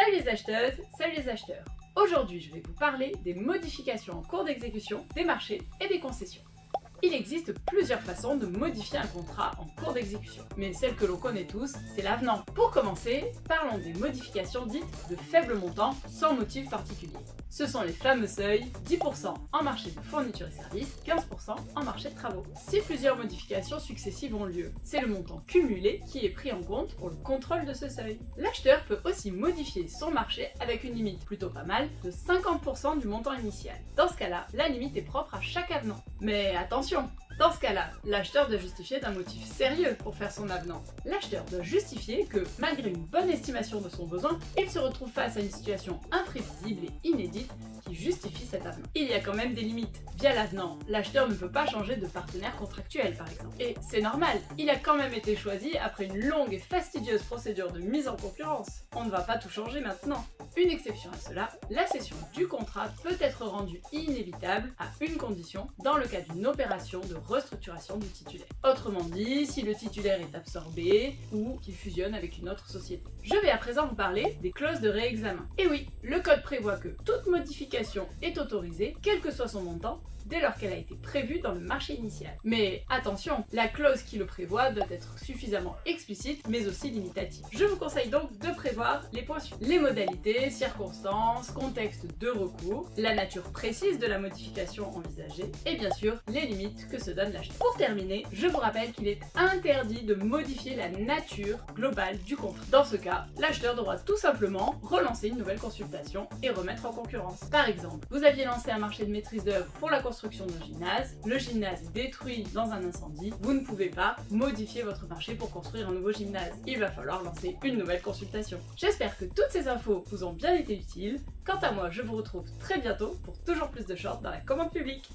Salut les acheteuses, salut les acheteurs. Aujourd'hui, je vais vous parler des modifications en cours d'exécution des marchés et des concessions. Il existe plusieurs façons de modifier un contrat en cours d'exécution, mais celle que l'on connaît tous, c'est l'avenant. Pour commencer, parlons des modifications dites de faible montant sans motif particulier. Ce sont les fameux seuils, 10% en marché de fourniture et services, 15% en marché de travaux. Si plusieurs modifications successives ont lieu, c'est le montant cumulé qui est pris en compte pour le contrôle de ce seuil. L'acheteur peut aussi modifier son marché avec une limite plutôt pas mal de 50% du montant initial. Dans ce cas-là, la limite est propre à chaque avenant. Mais attention! Dans ce cas-là, l'acheteur doit justifier d'un motif sérieux pour faire son avenant. L'acheteur doit justifier que, malgré une bonne estimation de son besoin, il se retrouve face à une situation imprévisible et inédite qui justifie cet avenant. Il y a quand même des limites. Via l'avenant, l'acheteur ne peut pas changer de partenaire contractuel par exemple. Et c'est normal, il a quand même été choisi après une longue et fastidieuse procédure de mise en concurrence. On ne va pas tout changer maintenant. Une exception à cela, la cession du contrat peut être rendue inévitable à une condition, dans le cas d'une opération de restructuration du titulaire. Autrement dit, si le titulaire est absorbé ou qu'il fusionne avec une autre société. Je vais à présent vous parler des clauses de réexamen. Et oui, le code prévoit que toute modification est autorisée, quel que soit son montant, dès lors qu'elle a été prévue dans le marché initial. Mais attention, la clause qui le prévoit doit être suffisamment explicite mais aussi limitative. Je vous conseille donc de prévoir les points suivants. Les modalités, circonstances, contexte de recours, la nature précise de la modification envisagée et bien sûr les limites que se donne l'acheteur. Pour terminer, je vous rappelle qu'il est interdit de modifier la nature globale du contrat. Dans ce cas, l'acheteur devra tout simplement relancer une nouvelle consultation et remettre en concurrence. Par exemple, vous aviez lancé un marché de maîtrise d'œuvre pour la construction d'un gymnase, le gymnase est détruit dans un incendie, vous ne pouvez pas modifier votre marché pour construire un nouveau gymnase. Il va falloir lancer une nouvelle consultation. J'espère que toutes ces infos vous ont bien été utiles. Quant à moi, je vous retrouve très bientôt pour toujours plus de shorts dans la commande publique.